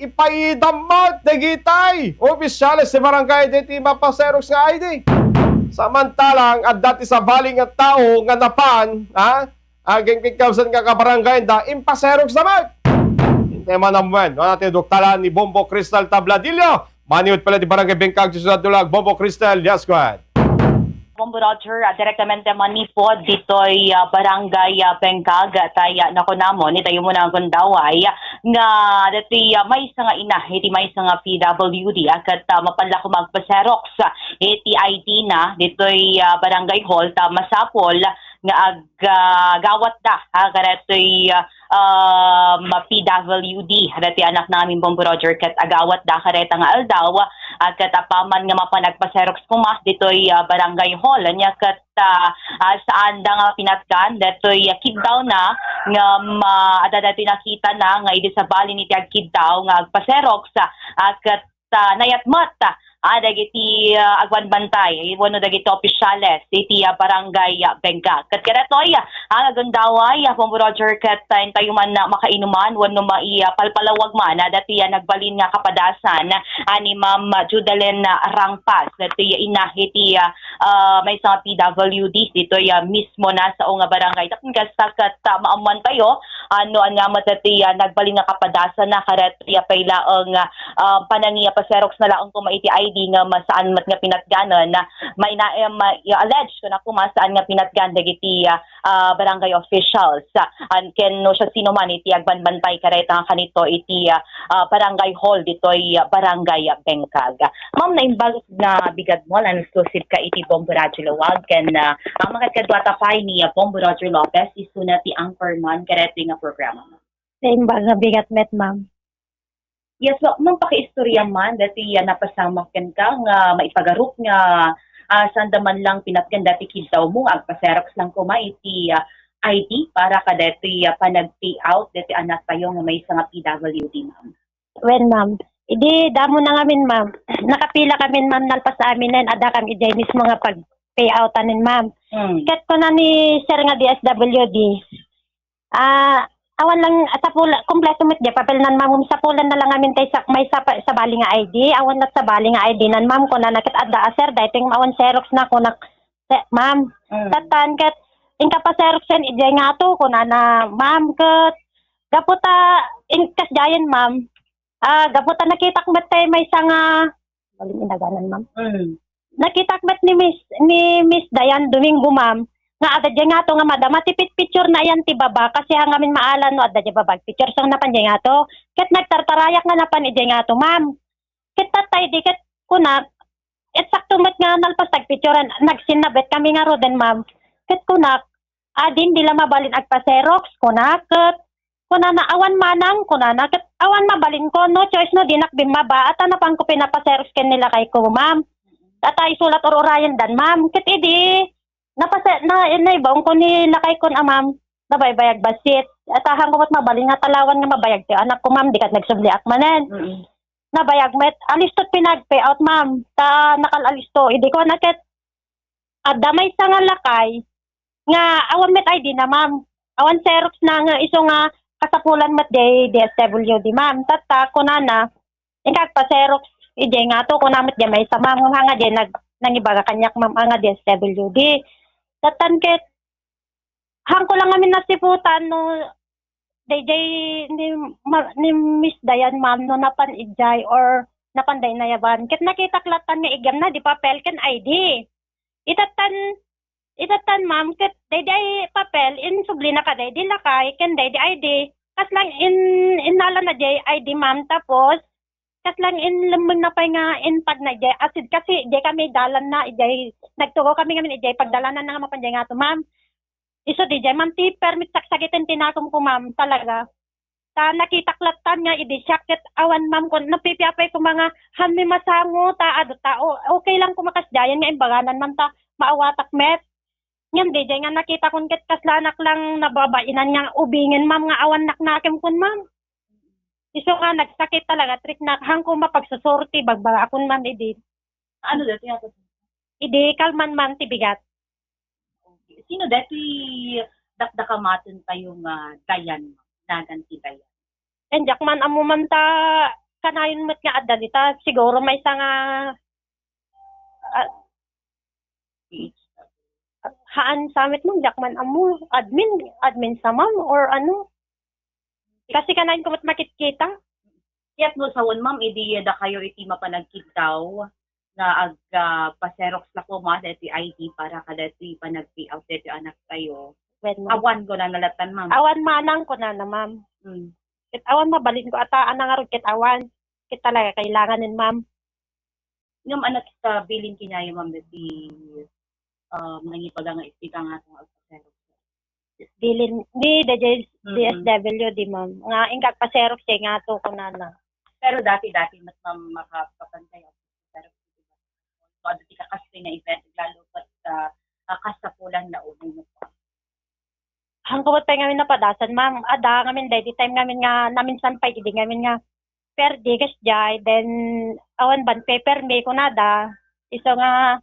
ipaidamat dagitay opisyales sa barangay diti mapaserok sa ID. Samantalang at dati sa baling nga tao nga napan, aging kikawsan nga kabarangay da impaserok sa mag. Tema naman, natin doktalan ni Bombo Cristal Tabladillo. Maniwit pala di barangay Bengkag, Ciudad Dulag, Bombo Cristal, yes, go ahead. Bombo Roger, direktamente manipod dito'y barangay Bengkag, tay nako namon, itayo mo na ang kundaway, nga dito'y may isa nga ina, iti may isa nga PWD, akat mapanla ko magpaserox, iti ID na, dito'y barangay hall, masapol, nga gawat da, kareto'y PWD, dati anak namin Bombo Roger, kat agawat da, kareta nga aldaw, at katapaman nga mapanagpaserox kuma, dito'y barangay hall, anya kat saan da nga pinatkan, dito'y kiddaw na, nga dati nakita na, nga idi sa bali ni Tiag kiddaw, nga agpaserox, at nayatmat, dagiti agwan bantay, wano dagiti opisyales, iti barangay Bengkag. Kat karetoy, agandaway, Bombo Roger, kat tayo man makainuman, wano palpalawag man, dati nagbalin nga kapadasan, ni Ma'am Judalyn Rangpas, dati iti may isang PWD, dito mismo na sa nga barangay. Tapos kat maamuan tayo, anyamat dati nagbalin nga kapadasan na karetoy, pailaang panangiya paserox na laong kumaiti ID nga masaan mat nga pinatganan na may allege ko na kumasaan nga pinatgan dagiti barangay officials ken no siya sino man iti agbanbantay kareta nga kanito iti barangay hall ditoy barangay Bengkag. Ma'am, naimbag na bigad mo lan exclusive ka iti Bombo Radio Lawag ken ang mga kadwata pay ni Bombo Roger Lopez isuna ti anchorman kareta nga programa. Naimbag na bigat met, ma'am. Yes, so, nung paki-istorya man, dati napasamakin ka nga maipagaruk nga sanda man lang pinatkan dati kidaw mo, agpaserox lang kuma iti ID para ka dati panag-pay out, dati anak tayo nga may isang PWD, ma'am. When, ma'am. Idi, damo na ngamin, ma'am. Nakapila kami, ma'am, nalpas sa amin na ada kami dyan mismo nga pag-payoutan nin, ma'am. Kat ko na ni Sir nga DSWD, awan lang sa pula kompleto mit di papel nan ma'am sa pulan na lang amin tay may sa bali nga ID awan na sa bali nga ID nan ma'am ko na nakit adda sir dating awan xerox na ko nak ma'am tatan ket inka pa xerox en ijay nga to ko na ma'am ket gaputa inkas jayen ma'am gaputa nakita ko met tay may sanga baling indaganan ma'am nakita ko met ni Miss Dayan Domingo ma'am nga ada dyan nga to nga madama tipit picture na yan ti baba kasi ang amin maalan no ada dyan babag picture sang napan dyan nga to ket nagtartarayak nga napan dyan nga to ma'am ket tatay di ket kunak sakto met nga nalpas tag picturean nagsinabet kami nga roden ma'am ket kunak adin dila mabalin agpa-xerox kunak ket kunana awan manang kunana ket awan mabalin ko no choice no dinak bimaba at anapang ko pinapa-xerox ken nila kay ko ma'am tatay sulat or orayan dan ma'am ket idi naibang ko ni lakay kon ma'am nabaybayag basit at ahang kumot mabaling nga talawan nga mabayag ti anak ko ma'am di kat nagsubliak manen nabayag met alistot pinag-pay out ma'am ta nakalalisto idi ko naket damay sa nga lakay nga awan met ID na ma'am awan xerox na nga iso nga kasapulan met DSWD ma'am tata kunana ingkag pa xerox idi nga to kunamet di may sa ma'am nga di nangibaga kanyak ma'am nga DSWD tatan ket hang ko lang amin nasiputan no DJ ni Miss Dayan ma'am no napan ijay or napanday na yaban ket nakita klatan nga igam na di papel ken ID itatan ma'am ket day papel in subli na ka day di lakay ken day ID kas lang in nala na day ID ma'am tapos kas lang in lemeng na pay nga in pag na ijay asid kasi ijay kami dalan na ijay nagtugo kami ijay pagdalanan na nga mapanjay nga to ma'am iso dijay ma'am ti permit saksakitin tinakom ko ma'am talaga ta nakita klatan nga idi syakit awan ma'am ko napipiapay ko mga hami masango ta ado ta okay lang ko makasdayan nga imbaganan man ta maawatak met ngem dijay nga nakita kon ket kaslanak lang nababainan nga ubingen ma'am nga awan naknakem kon ma'am iso nga nagsakit talaga trick na hangko mapagsusorti bagbaga akon man idi Ano dati nga to? idi kalman man ti bigat Sino dati dakdakamaton pa yung Dayan, nagan si Dayan? enjak man amo man ta kanayon mo't nga adda dita. Siguro may isa nga haan samit mo, jakman amo, admin sa ma'am, or ano. Kasi kanayon ko mo't makikita. Yat mo sa ma'am, idi da kayo iti mapanagkitaw na ag paserox la ko ma dati ID para kada ti panag-payout dati anak kayo. When, ma'am. Awan ko na nalatan ma'am. Awan manang ko na ma'am. Kit awan mabalin ko ata anang arod kit awan. Kit talaga kailangan nin ma'am. Ngam anak sa bilin kinaya ma'am dati nangipaga nga istika nga atong paserox. Dilin ni DSW di ma'am. Nga ingkag paserok siya nga to ko na. Pero dati mas ma'am makapapantay ako pero so ano ti kakasay na event lalo pat kasapulan na unay mo pa. Hangkot pa ngamin napadasan ma'am. Ada ngamin ready time ngamin nga namin sanpay idi ngamin nga per digas jay then awan ban paper may kunada. Iso nga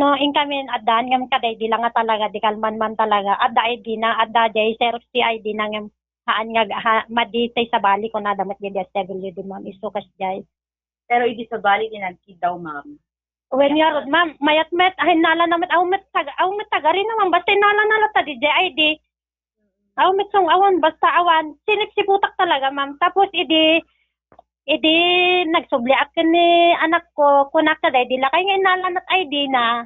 no inkamin adan ngam kaday di lang nga talaga di kalman man talaga adda ID na adda jay xerox ti ID na ngam haan nga maditay sa bali ko na damat di SWD ma'am iso kas jay. Pero idi sa bali din daw ma'am. When yarod ma'am mayat met ay nala namat aw met tagari naman basta nala ta di ID. Aw met song awan basta awan siniksiputak talaga ma'am tapos idi nagsubli akin ni anak ko kunak kaday di lakay nga inalanat ID na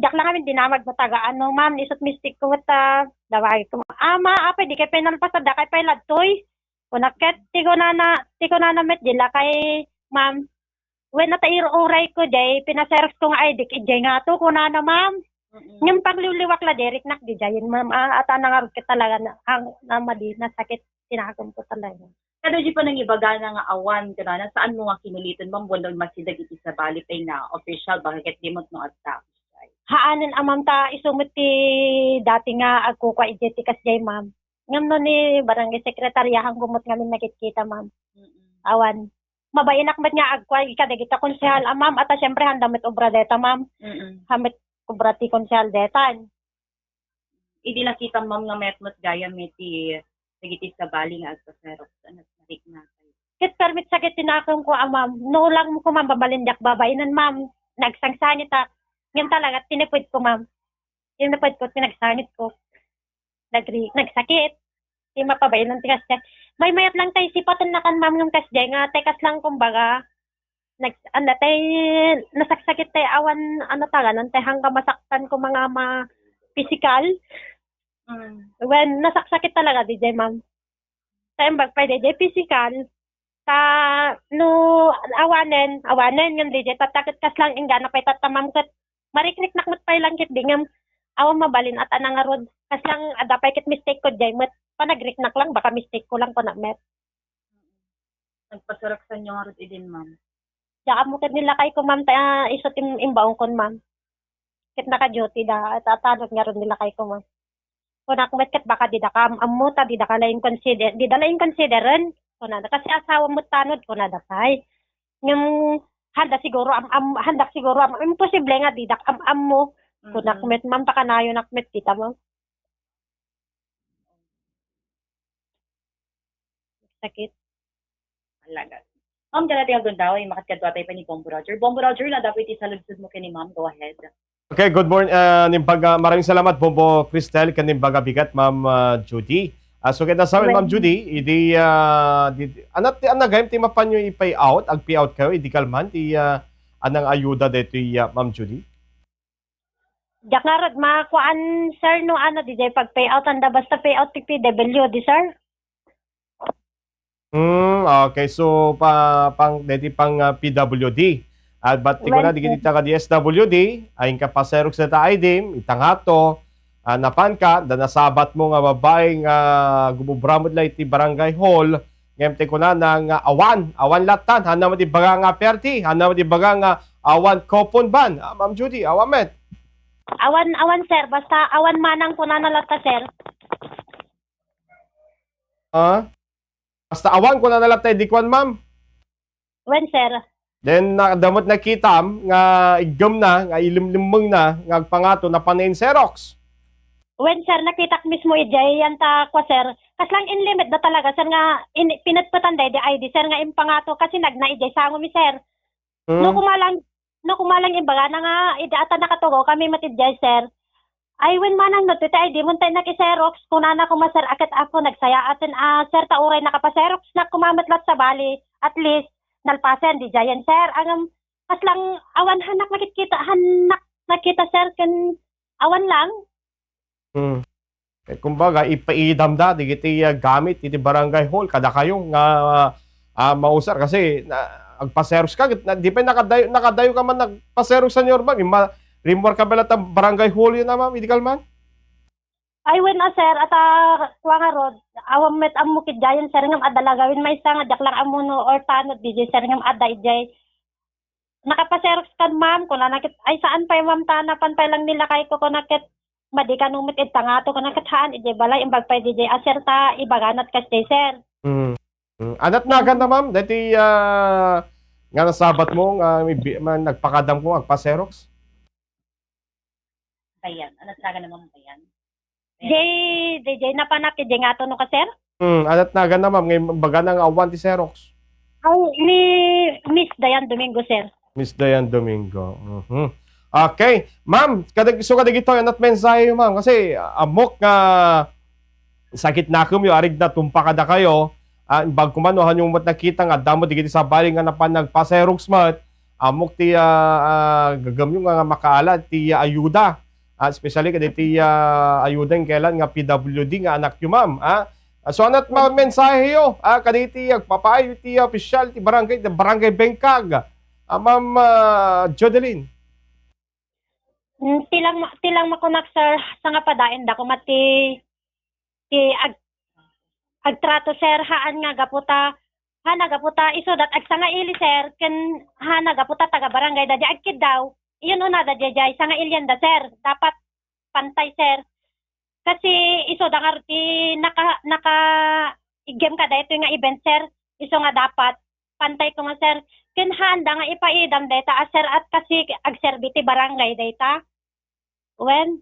jak lang kami dinamag mo taga ano ma'am isot mistik ko ta dawag ko ama apa di kay penal pasada kay pailad toy kunaket tigo na met di lakay ma'am when natairo oray ko jay pinaserox ko nga ID kay jay nga to kuna na ma'am ngem pagliwliwak la derek nak di jayin ma'am at anang ket talaga ang namadi na sakit tinakon ko talaga. Kano di pa nang ibaga na nga awan ka na, saan mo nga kinulitan ma'am, wala masidag iti sa bali pay na official, bakit di mo no attack? Haanin amam ta isumit ti dati nga agko kwa ijetikas jay ma'am. Ngam no ni barangay sekretaryahan gumot ngamin nakikita ma'am. Awan. Mabayinak met nga agkwa ikadagita konsehal ma'am at syempre handamit obra deta ma'am. Hamit obra ti konsehal detan. Idi nakita ma'am nga metmot gaya meti nagiti sa bali nga agpaserox anak narik na kayo. Kit permit sakit tinakong ko ma'am. No lang mo ko ma'am babalindak babainan ma'am. Nagsangsangit ta. Ngayon talaga tinipid ko ma'am. Tinipid ko pinagsangit ko. Nagsakit. Di mapabainan ti kasya. May mayat lang tayo sipatan na kan ma'am ng kasya nga tekas lang kumbaga. Nasaksakit tayo awan ano taganon tayo hanggang masaktan ko mga physical. When nasaksakit talaga DJ ma'am. Tayo bagpay DJ physical. No awanen ng DJ tatakit kas lang ingana pay tatamam ket mariknik nakmat pay lang kit dingam awan mabalin at anang arod kas lang adapay kit mistake ko jay met panagriknak lang baka mistake ko lang ko na met. Nagpaserox sa inyo arod idin ma'am. Diya mo ket nila kay ko ma'am ta isot imbaong kon ma'am. Kit naka-duty da at atanod nga ron nila kay ko ma'am. Kunak met ket baka didakam amuta didakalain consideran kunada kasi asawa mo tanod kunada kay ngem handa siguro imposible nga didak mo kunak met ma'am pakanayo nakmet kita mo sakit Alaga. Ma'am, dati ang ganda, ay makatkadwa tayo pa ni Bombo Roger. Bombo Roger, na dapat isaludsud mo kay ni ma'am. Go ahead. Okay, good morning. Maraming salamat, Bombo Cristel, kanimbaga bigat, Ma'am Judy. So kita sa amin, Ma'am Judy, anagayam ti mapanyo i-pay out, ag-pay out kayo, idi kalman, anang ayuda dito, Ma'am Judy? jak nga rod makuan sir no ano DJ pag payout anda basta payout ti PWD sir. Okay, so pang PWD. At ba't ko na, di kita ka DSWD, ayun ka pa serok sa ta-IDIM, itangato, napan ka, nasabat mo nga babaeng gumubramod lang iti barangay hall, ngayon ko na ng awan latan, hana mo di baga nga perti, hana mo di baga nga awan kopon ban. Ma'am Judy, awan met. Awan sir, basta awan manang ko na nalata sir. Basta awan ko na nalatay dikwan, ma'am. Wen sir. Then damot nakitam nga igam na, nga ilimlimeng na, nga pangato na panain Xerox. Wen sir, nakita mismo ijay yan ta kwa sir. kaslang in limit na talaga sir nga pinatpatan day di ID sir nga impangato kasi nagnaijay sa mi sir. No kumalang imbaga na nga ata nakatugo kami matidjay sir. Ay when manang no tita ID mun tay nakiserox kunana ko masir akat ako nagsaya atin sir ta uray nakapaserox na kumamatlat sa bali at least nalpasen di jayan sir ang kaslang awan hanak nakita sir kan awan lang. Kumbaga, ipaidamda, di kiti gamit, iti barangay hall, kada kayo nga mausar. Kasi, agpaseros ka, di pa nakadayo ka man nagpaseros sa nyor, ma'am. Rimor ka bala barangay hall yun na, ma'am, idikal man? Ay when sir ata wanga rod awam met amukid jayan sir ngam adala gawin may isa nga jaklang amuno or tanod DJ sir ngam ada ijay. Nakapaserox kan ma'am kuna nakit ay saan pa ma'am tana pantay lang nila kay ko nakit madi ka numit itangato ko nakathaan ijay balay imbag pa DJ aserta ibaganat kas sir. Anat na ganda ma'am, dati nga nasabat mo nagpakadam ko agpaserox. Ayan, ano talaga naman ba yan? DJ napanap ijay nga to no ka sir? Anat na ganda ma'am, ngayon baga nang awan ti Xerox. Ay ni Miss Dayan Domingo sir. Miss Dayan Domingo. Okay. Ma'am, kadag ito yan at mensahe yun, ma'am. Kasi amok nga sakit na kami, arig na tumpa kada kayo. Bag kumanohan yung mat nakita nga, damo di sa baling nga napan nagpaserox mat. Amok ti gagamyo nga makaalat, ti ayuda. Especially kada ti ayuda yung kailan nga PWD nga anak yung ma'am. So anat mensahe yo, kaditi agpapayo ti official ti barangay Bengkag. Ma'am Jodeline. Tilang makunak sir sa nga padain da kumati agtrato sir haan nga gaputa nagaputa iso dat ag sanga ili sir ken nagaputa taga barangay da agkid daw iyon una da jay sanga ilyan da sir dapat pantay sir kasi iso da nga ti naka game ka da ito nga event sir iso nga dapat pantay ko nga sir ken handa nga ipaidam data sir at kasi agserbiti barangay data when